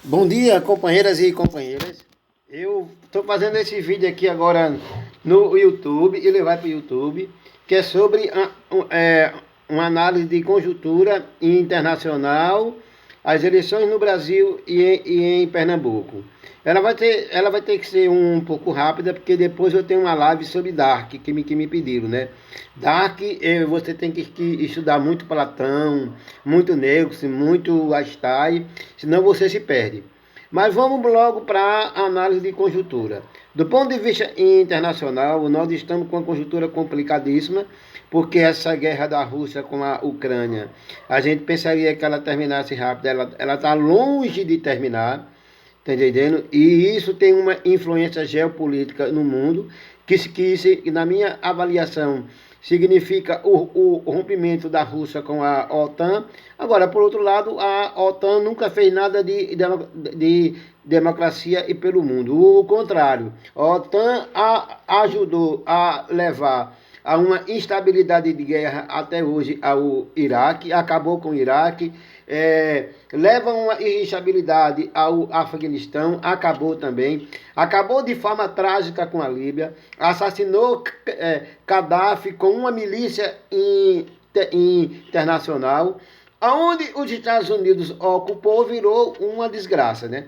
Bom dia, companheiras e companheiras. Eu estou fazendo esse vídeo aqui agora no YouTube, ele vai para o YouTube, que é sobre uma análise de conjuntura internacional, as eleições no Brasil e em Pernambuco. Ela vai ter que ser um pouco rápida, porque depois eu tenho uma live sobre Dark, que me pediram, né? Dark, você tem que estudar muito Platão, muito Neuclid, muito Einstein, senão você se perde. Mas vamos logo para a análise de conjuntura. Do ponto de vista internacional, nós estamos com uma conjuntura complicadíssima, porque essa guerra da Rússia com a Ucrânia, a gente pensaria que ela terminasse rápido, ela está longe de terminar, tá entendendo? E isso tem uma influência geopolítica no mundo, que na minha avaliação, significa o rompimento da Rússia com a OTAN. Agora, por outro lado, a OTAN nunca fez nada de democracia e pelo mundo. O contrário, a OTAN ajudou a levar a uma instabilidade de guerra até hoje ao Iraque, acabou com o Iraque, leva uma instabilidade ao Afeganistão, acabou também, acabou de forma trágica com a Líbia, assassinou Gaddafi com uma milícia internacional, aonde os Estados Unidos ocupou, virou uma desgraça, né?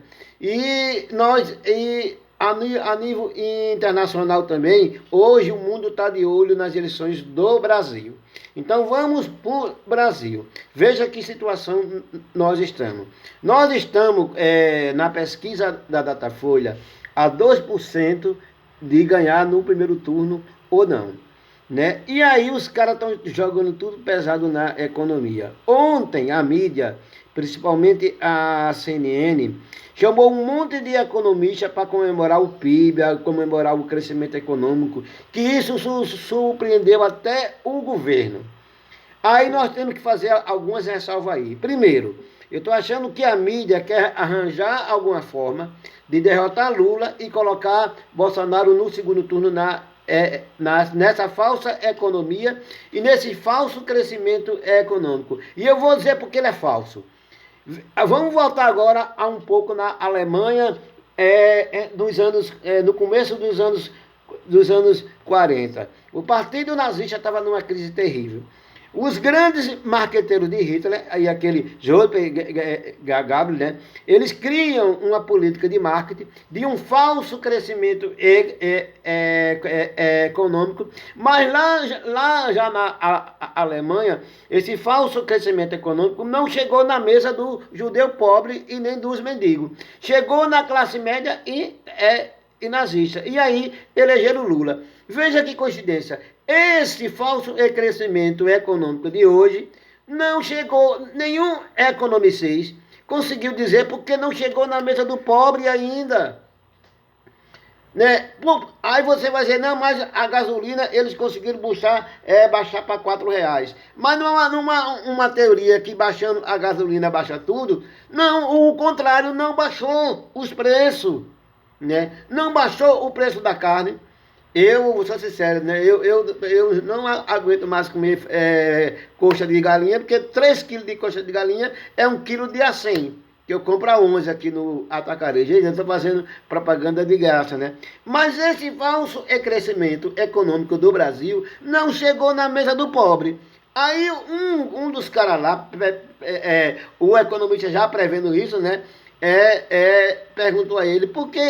A nível internacional também, hoje o mundo está de olho nas eleições do Brasil. Então vamos para o Brasil. Veja que situação nós estamos. Nós estamos, na pesquisa da Datafolha, a 2% de ganhar no primeiro turno ou não, né? E aí os caras estão jogando tudo pesado na economia. Ontem a mídia, principalmente a CNN, chamou um monte de economistas para comemorar o PIB, comemorar o crescimento econômico, que isso surpreendeu até o governo. Aí nós temos que fazer algumas ressalvas aí. Primeiro, eu estou achando que a mídia quer arranjar alguma forma de derrotar Lula e colocar Bolsonaro no segundo turno nessa falsa economia e nesse falso crescimento econômico. E eu vou dizer porque ele é falso. Vamos voltar agora a um pouco na Alemanha, no começo dos anos 40. O Partido Nazista estava numa crise terrível. Os grandes marqueteiros de Hitler, aí aquele Joseph Goebbels, né, eles criam uma política de marketing de um falso crescimento econômico, mas lá já na Alemanha, esse falso crescimento econômico não chegou na mesa do judeu pobre e nem dos mendigos. Chegou na classe média e nazista. E aí elegeram Lula. Veja que coincidência. Esse falso crescimento econômico de hoje não chegou, nenhum economicista conseguiu dizer porque não chegou na mesa do pobre ainda. Né? Bom, aí você vai dizer, não, mas a gasolina eles conseguiram baixar para R$ 4. Mas não há uma teoria que baixando a gasolina baixa tudo. Não, o contrário, não baixou os preços. Né? Não baixou o preço da carne. Eu vou ser sincero, né? Eu não aguento mais comer coxa de galinha, porque 3 quilos de coxa de galinha é 1 quilo de acém, que eu compro a 11 aqui no Atacarejo. Eu estou fazendo propaganda de graça, né? Mas esse falso crescimento econômico do Brasil não chegou na mesa do pobre. Aí um dos caras lá, o economista já prevendo isso, né? Perguntou a ele por que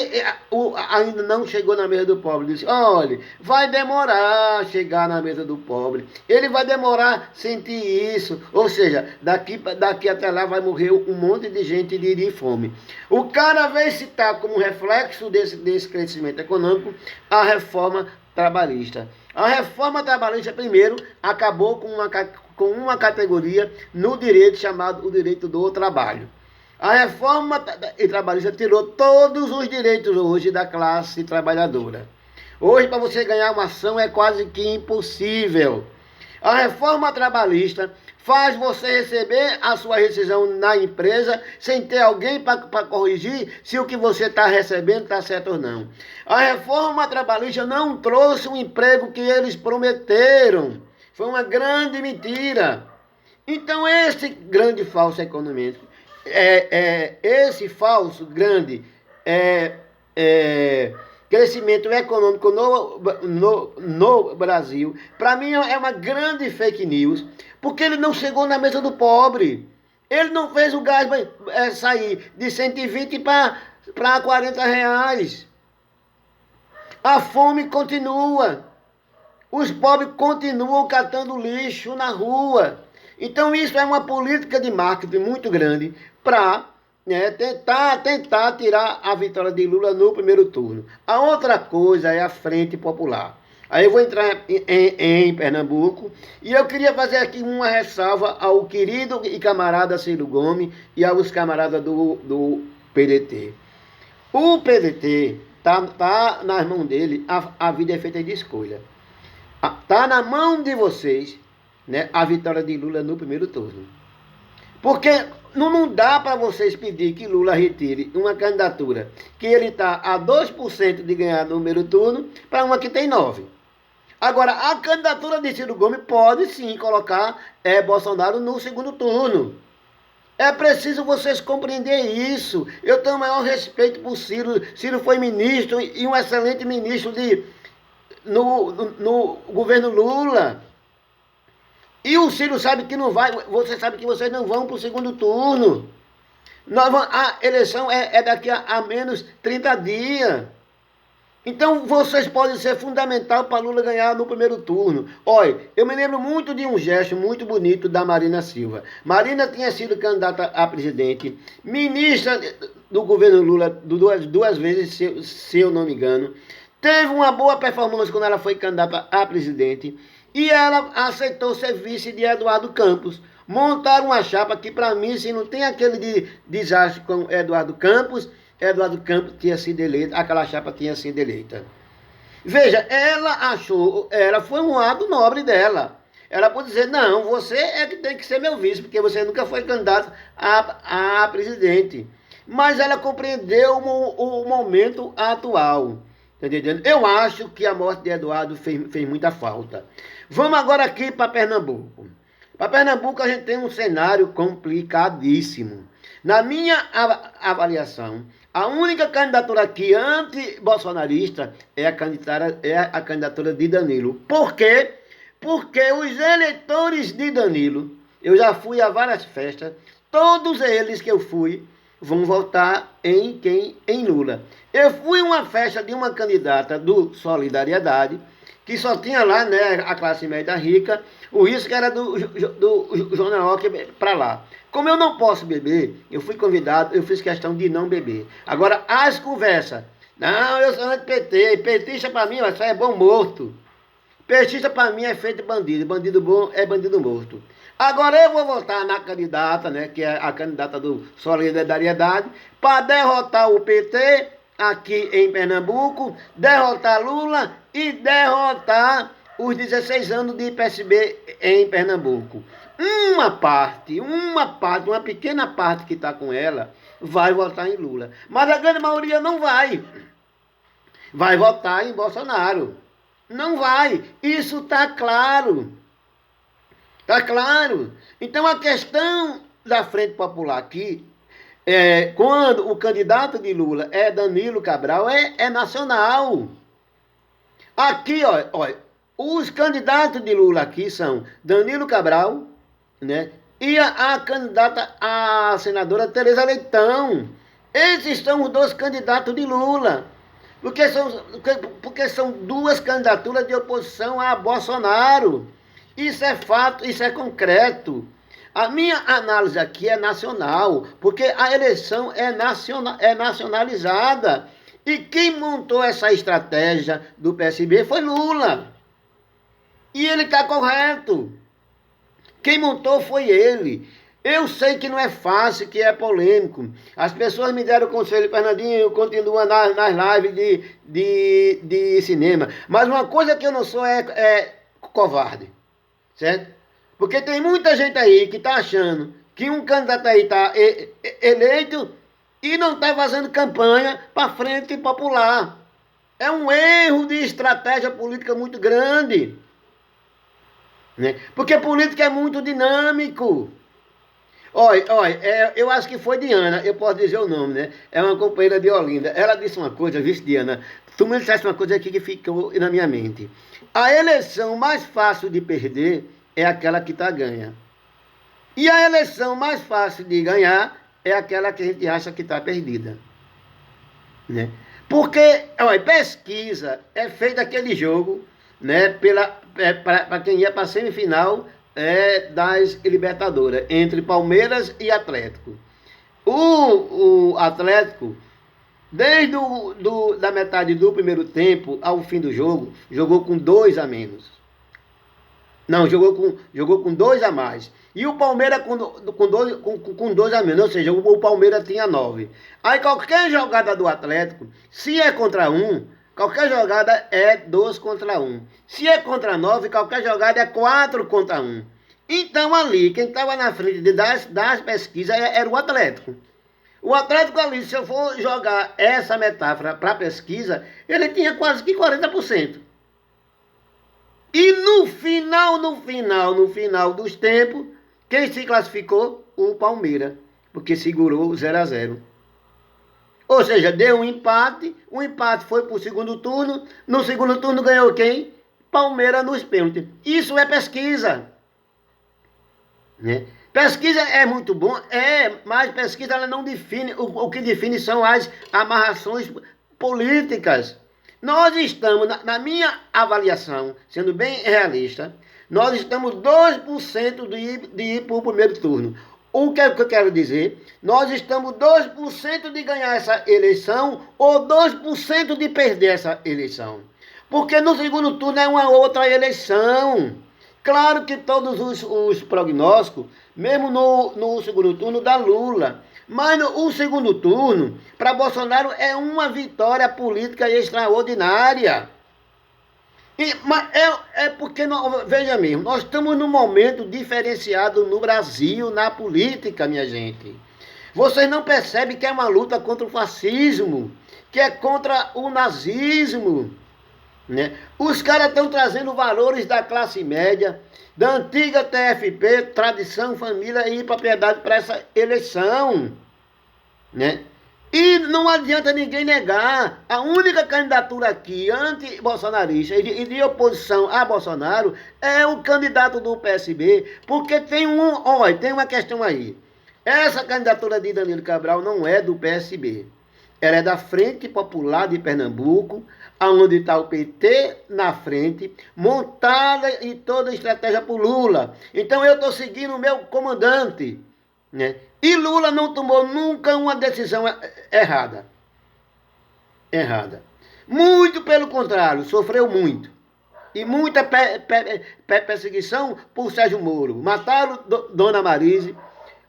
ainda não chegou na mesa do pobre. Disse, olha, vai demorar a chegar na mesa do pobre. Ele vai demorar a sentir isso. Ou seja, daqui até lá vai morrer um monte de gente de fome. O cara veio citar como reflexo desse crescimento econômico a reforma trabalhista. A reforma trabalhista, primeiro, acabou com uma categoria no direito chamado o direito do trabalho. A reforma trabalhista tirou todos os direitos hoje da classe trabalhadora. Hoje, para você ganhar uma ação, é quase que impossível. A reforma trabalhista faz você receber a sua rescisão na empresa sem ter alguém para corrigir se o que você está recebendo está certo ou não. A reforma trabalhista não trouxe o emprego que eles prometeram. Foi uma grande mentira. Então, esse grande falso economista, esse falso grande crescimento econômico no Brasil, para mim é uma grande fake news, porque ele não chegou na mesa do pobre. Ele não fez o gás sair de 120 para R$ 40. A fome continua. Os pobres continuam catando lixo na rua. Então isso é uma política de marketing muito grande para tentar tirar a vitória de Lula no primeiro turno. A outra coisa é a Frente Popular. Aí eu vou entrar em Pernambuco e eu queria fazer aqui uma ressalva ao querido e camarada Ciro Gomes e aos camaradas do PDT. O PDT tá nas mãos dele, a vida é feita de escolha. Tá na mão de vocês, né, a vitória de Lula no primeiro turno. Porque não dá para vocês pedir que Lula retire uma candidatura que ele está a 2% de ganhar no primeiro turno para uma que tem 9%. Agora, a candidatura de Ciro Gomes pode sim colocar Bolsonaro no segundo turno. É preciso vocês compreender isso. Eu tenho o maior respeito por Ciro. Ciro foi ministro e um excelente ministro no governo Lula. E o Ciro sabe que não vai, você sabe que vocês não vão para o segundo turno. A eleição é daqui a menos 30 dias. Então vocês podem ser fundamental para Lula ganhar no primeiro turno. Olha, eu me lembro muito de um gesto muito bonito da Marina Silva. Marina tinha sido candidata a presidente, ministra do governo Lula duas vezes, se eu não me engano. Teve uma boa performance quando ela foi candidata a presidente e ela aceitou ser vice de Eduardo Campos. Montaram uma chapa que, para mim, se não tem aquele desastre com Eduardo Campos tinha sido eleito, aquela chapa tinha sido eleita. Veja, ela foi um ato nobre dela. Ela pode dizer, não, você é que tem que ser meu vice, porque você nunca foi candidato a presidente. Mas ela compreendeu o momento atual. Tá entendendo? Eu acho que a morte de Eduardo fez muita falta. Vamos agora aqui para Pernambuco. Para Pernambuco a gente tem um cenário complicadíssimo. Na minha avaliação, a única candidatura aqui anti-bolsonarista é a candidatura de Danilo. Por quê? Porque os eleitores de Danilo, eu já fui a várias festas, todos eles que eu fui vão votar em Lula. Eu fui a uma festa de uma candidata do Solidariedade, que só tinha lá, né, a classe média rica, o risco era do Jornal para lá. Como eu não posso beber, eu fui convidado, eu fiz questão de não beber. Agora, as conversas, não, eu sou anti-PT, petista para mim, só é bom morto. Petista para mim é feito bandido, bandido bom é bandido morto. Agora eu vou votar na candidata, né, que é a candidata do Solidariedade, para derrotar o PT aqui em Pernambuco, derrotar Lula e derrotar os 16 anos de PSB em Pernambuco. Uma pequena parte que está com ela vai votar em Lula. Mas a grande maioria não vai. Vai votar em Bolsonaro. Não vai. Isso está claro. Está claro. Então a questão da Frente Popular aqui, quando o candidato de Lula é Danilo Cabral, é nacional. Aqui, olha, os candidatos de Lula aqui são Danilo Cabral, né, e a candidata a senadora Tereza Leitão. Esses são os dois candidatos de Lula. Porque são duas candidaturas de oposição a Bolsonaro. Isso é fato, isso é concreto. A minha análise aqui é nacional, porque a eleição é nacionalizada. E quem montou essa estratégia do PSB foi Lula. E ele está correto. Quem montou foi ele. Eu sei que não é fácil, que é polêmico. As pessoas me deram conselho, Fernandinho, continua nas lives de cinema. Mas uma coisa que eu não sou é covarde. Certo? Porque tem muita gente aí que está achando que um candidato aí está eleito e não está fazendo campanha para Frente Popular. É um erro de estratégia política muito grande. Né? Porque política é muito dinâmico. Olha, eu acho que foi Diana, eu posso dizer o nome, né? É uma companheira de Olinda. Ela disse uma coisa, viu, Diana? Tu me disseste uma coisa aqui que ficou na minha mente. A eleição mais fácil de perder é aquela que tá ganha. E a eleição mais fácil de ganhar é aquela que a gente acha que está perdida. Né? Porque, olha, pesquisa é feito aquele jogo, né, para quem ia para a semifinal das Libertadores, entre Palmeiras e Atlético. O Atlético, desde da metade do primeiro tempo ao fim do jogo, jogou com 2 a menos. Não, jogou com 2 a mais. E o Palmeiras com dois a menos, ou seja, o Palmeiras tinha 9. Aí qualquer jogada do Atlético, se é contra 1, qualquer jogada é 2 contra 1. Se é contra 9, qualquer jogada é 4 contra 1. Então ali, quem estava na frente das pesquisas era o Atlético. O Atlético ali, se eu for jogar essa metáfora para pesquisa, ele tinha quase que 40%. E no final dos tempos, quem se classificou? O Palmeiras, porque segurou 0 a 0. Ou seja, deu um empate, o empate foi para o segundo turno, no segundo turno ganhou quem? Palmeiras nos pênaltis. Isso é pesquisa. Né? Pesquisa é muito bom, mas pesquisa ela não define, o que define são as amarrações políticas. Nós estamos, na minha avaliação, sendo bem realista, nós estamos 2% de ir para o primeiro turno. O que é que eu quero dizer? Nós estamos 2% de ganhar essa eleição ou 2% de perder essa eleição. Porque no segundo turno é uma outra eleição. Claro que todos os prognósticos, mesmo no segundo turno, dá Lula. Mas o segundo turno, para Bolsonaro, é uma vitória política extraordinária. Mas porque, veja mesmo, nós estamos num momento diferenciado no Brasil, na política, minha gente. Vocês não percebem que é uma luta contra o fascismo, que é contra o nazismo. Né? Os caras estão trazendo valores da classe média, da antiga TFP, tradição, família e propriedade para essa eleição. Né? E não adianta ninguém negar, a única candidatura aqui anti-bolsonarista e de oposição a Bolsonaro é o candidato do PSB, porque tem uma questão aí. Essa candidatura de Danilo Cabral não é do PSB. Ela é da Frente Popular de Pernambuco, onde está o PT na frente, montada em toda a estratégia por Lula. Então eu estou seguindo o meu comandante. Né? E Lula não tomou nunca uma decisão errada. Muito pelo contrário, sofreu muito. E muita perseguição por Sérgio Moro. Mataram Dona Marise.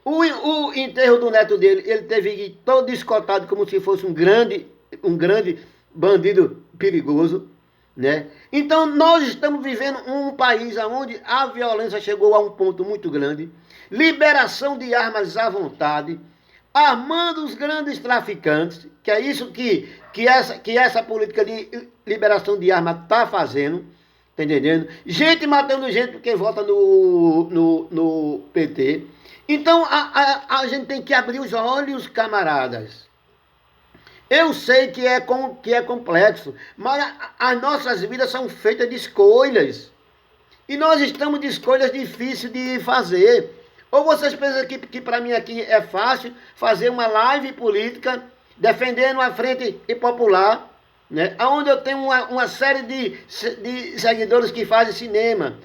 O enterro do neto dele, ele teve que ir todo escoltado como se fosse um grande bandido perigoso. Né? Então nós estamos vivendo um país onde a violência chegou a um ponto muito grande, liberação de armas à vontade, armando os grandes traficantes, que é isso que essa política de liberação de armas está fazendo, tá entendendo? Gente matando gente porque vota no PT. Então a gente tem que abrir os olhos, camaradas. Eu sei que é complexo, mas as nossas vidas são feitas de escolhas. E nós estamos de escolhas difíceis de fazer. Ou vocês pensam que para mim aqui é fácil fazer uma live política defendendo a frente popular, né? Onde eu tenho uma série de seguidores que fazem cinema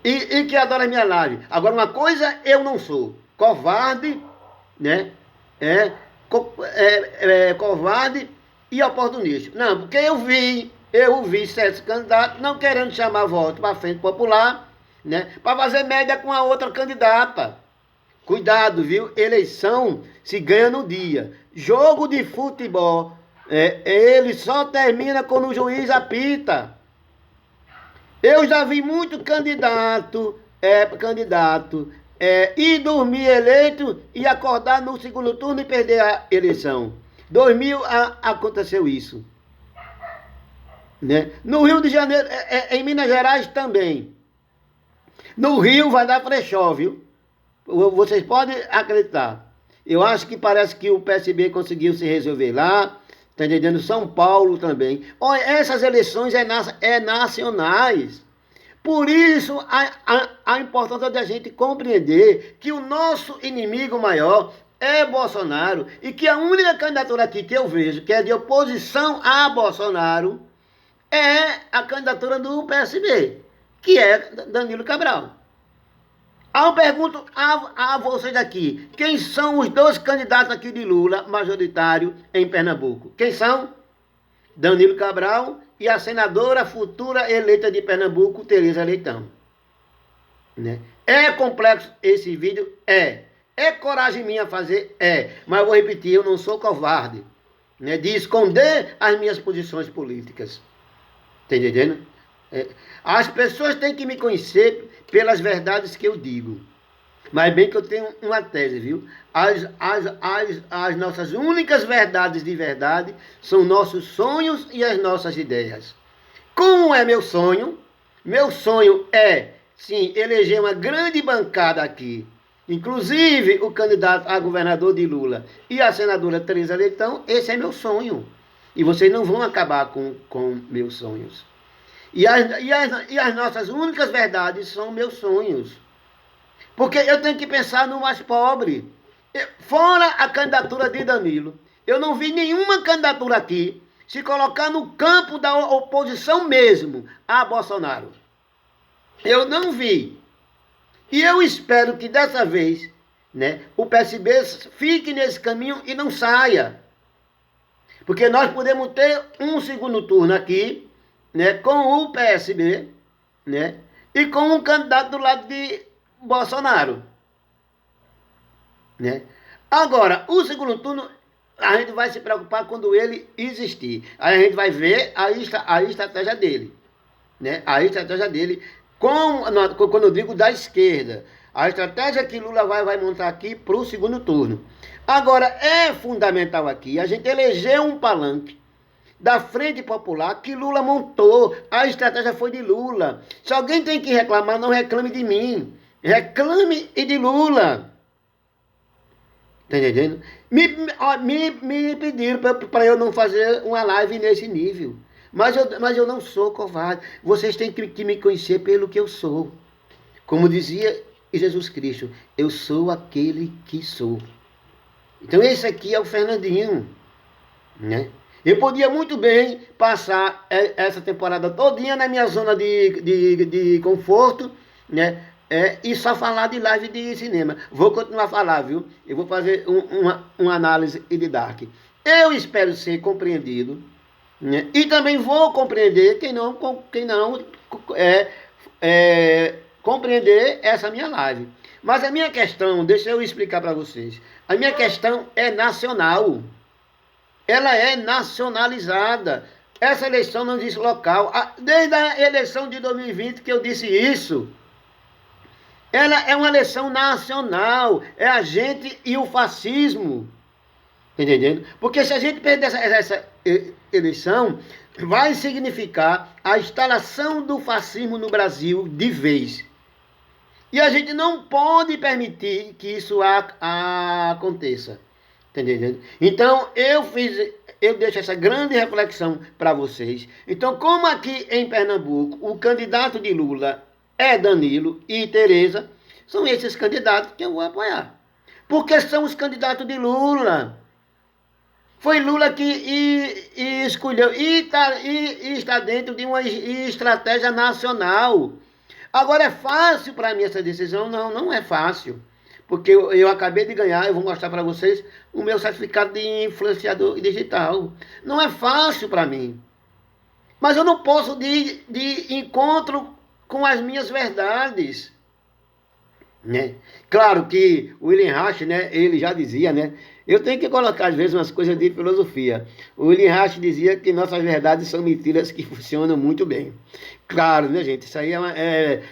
e que adoram a minha live. Agora, uma coisa eu não sou: covarde, né? Covarde e oportunista. Não, porque eu vi certos candidatos não querendo chamar voto para a Frente Popular, né, para fazer média com a outra candidata. Cuidado, viu? Eleição se ganha no dia. Jogo de futebol, ele só termina quando o juiz apita. Eu já vi muito candidato ir dormir eleito e acordar no segundo turno e perder a eleição. 2000 aconteceu isso. Né? No Rio de Janeiro, em Minas Gerais também. No Rio vai dar frechó, viu? Vocês podem acreditar. Eu acho que parece que o PSB conseguiu se resolver lá. Está entendendo? São Paulo também. Olha, essas eleições é nacionais. Por isso, a importância da gente compreender que o nosso inimigo maior é Bolsonaro e que a única candidatura aqui que eu vejo, que é de oposição a Bolsonaro, é a candidatura do PSB, que é Danilo Cabral. Eu pergunto a vocês aqui, quem são os dois candidatos aqui de Lula, majoritário, em Pernambuco? Quem são? Danilo Cabral e a senadora futura eleita de Pernambuco, Tereza Leitão. Né? É complexo esse vídeo? É. É coragem minha fazer? É. Mas eu vou repetir, eu não sou covarde, né, de esconder as minhas posições políticas. Tá entendendo? As pessoas têm que me conhecer pelas verdades que eu digo. Mas bem que eu tenho uma tese, viu? As nossas únicas verdades de verdade são nossos sonhos e as nossas ideias. Como é meu sonho? Meu sonho é, sim, eleger uma grande bancada aqui. Inclusive o candidato a governador de Lula e a senadora Tereza Leitão. Esse é meu sonho. E vocês não vão acabar com meus sonhos. E as nossas únicas verdades são meus sonhos. Porque eu tenho que pensar no mais pobre. Fora a candidatura de Danilo, eu não vi nenhuma candidatura aqui se colocar no campo da oposição mesmo a Bolsonaro. Eu não vi. E eu espero que dessa vez, né, o PSB fique nesse caminho e não saia. Porque nós podemos ter um segundo turno aqui, né, com o PSB, né, e com um candidato do lado de Bolsonaro, né? Agora, o segundo turno, a gente vai se preocupar quando ele existir. Aí a gente vai ver a estratégia dele, né? A estratégia dele, quando eu digo da esquerda, a estratégia que Lula vai montar aqui para o segundo turno. Agora, é fundamental aqui a gente eleger um palanque da Frente Popular que Lula montou. A estratégia foi de Lula. Se alguém tem que reclamar, não reclame de mim. Reclame e de Lula. Tá entendendo? Me pediram para eu não fazer uma live nesse nível. Mas eu não sou covarde. Vocês têm que me conhecer pelo que eu sou. Como dizia Jesus Cristo, eu sou aquele que sou. Então esse aqui é o Fernandinho, né? Eu podia muito bem passar essa temporada todinha na minha zona de conforto, né? E só falar de live de cinema. Vou continuar a falar, viu? Eu vou fazer uma análise de Dark. Eu espero ser compreendido, né? E também vou compreender quem não compreender essa minha live. Mas a minha questão, deixa eu explicar para vocês. A minha questão é nacional. Ela é nacionalizada. Essa eleição não diz local. Desde a eleição de 2020 que eu disse isso. Ela é uma eleição nacional. É a gente e o fascismo. Entendendo? Porque se a gente perder essa eleição, vai significar a instalação do fascismo no Brasil de vez. E a gente não pode permitir que isso aconteça. Entendeu? Então, eu deixo essa grande reflexão para vocês. Então, como aqui em Pernambuco, o candidato de Lula é Danilo e Tereza, são esses candidatos que eu vou apoiar. Porque são os candidatos de Lula. Foi Lula que escolheu e está dentro de uma estratégia nacional. Agora, é fácil para mim essa decisão? Não é fácil. Porque eu acabei de ganhar, eu vou mostrar para vocês o meu certificado de influenciador digital. Não é fácil para mim. Mas eu não posso de encontro com as minhas verdades. Né? Claro que o William Reich, né, ele já dizia, né? Eu tenho que colocar às vezes umas coisas de filosofia. O William Reich dizia que nossas verdades são mentiras que funcionam muito bem. Claro, né, gente? Isso aí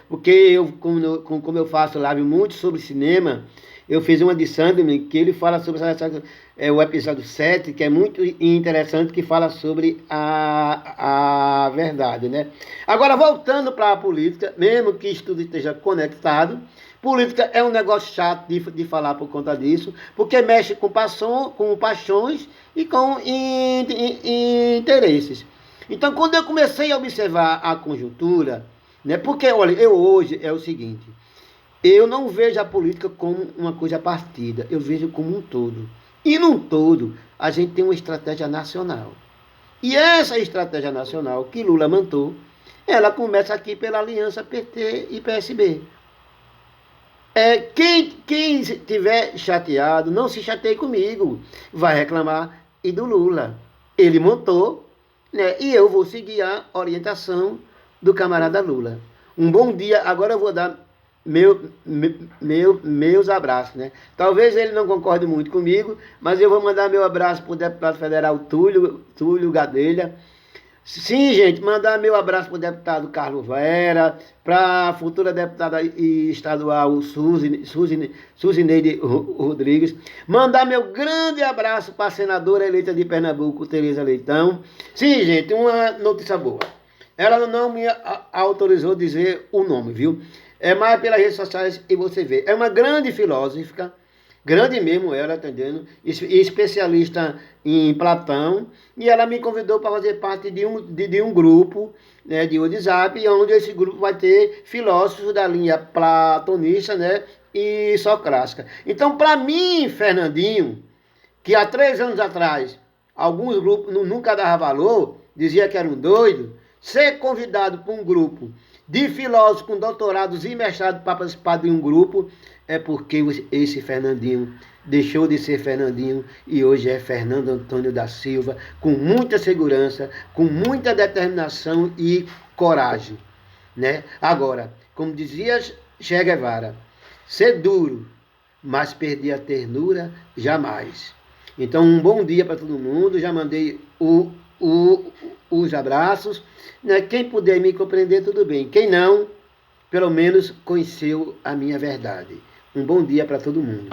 porque eu, como eu faço live muito sobre cinema, eu fiz uma de Sandman que ele fala sobre o episódio 7, que é muito interessante, que fala sobre a verdade, né? Agora, voltando para a política, mesmo que isso tudo esteja conectado, Política é um negócio chato de falar por conta disso, porque mexe com paixões e com interesses. Então, quando eu comecei a observar a conjuntura, né, porque, olha, eu hoje é o seguinte, eu não vejo a política como uma coisa partida, eu vejo como um todo. E num todo, a gente tem uma estratégia nacional. E essa estratégia nacional que Lula montou, ela começa aqui pela aliança PT e PSB. Quem estiver chateado, não se chateie comigo, vai reclamar e do Lula. Ele montou, né, e eu vou seguir a orientação do camarada Lula. Um bom dia, agora eu vou dar meus abraços, né? Talvez ele não concorde muito comigo, mas eu vou mandar meu abraço para o deputado federal Túlio Gadelha. Sim, gente, mandar meu abraço para o deputado Carlos Vera, para a futura deputada estadual Suzineide Rodrigues. Mandar meu grande abraço para a senadora eleita de Pernambuco, Tereza Leitão. Sim, gente, uma notícia boa. Ela não me autorizou dizer o nome, viu? É mais pelas redes sociais e você vê. É uma grande filósofa, grande mesmo ela, entendendo? Especialista em Platão. E ela me convidou para fazer parte de um grupo, né, de WhatsApp, onde esse grupo vai ter filósofos da linha platonista, né, e socrática. Então, para mim, Fernandinho, que há 3 anos atrás, alguns grupos nunca davam valor, dizia que era um doido, ser convidado para um grupo de filósofos com doutorados e mestrados para participar de um grupo, é porque esse Fernandinho deixou de ser Fernandinho e hoje é Fernando Antônio da Silva, com muita segurança, com muita determinação e coragem, né? Agora, como dizia Che Guevara, ser duro, mas perder a ternura jamais. Então, um bom dia para todo mundo, já mandei os abraços, né? Quem puder me compreender, tudo bem. Quem não, pelo menos conheceu a minha verdade. Um bom dia para todo mundo.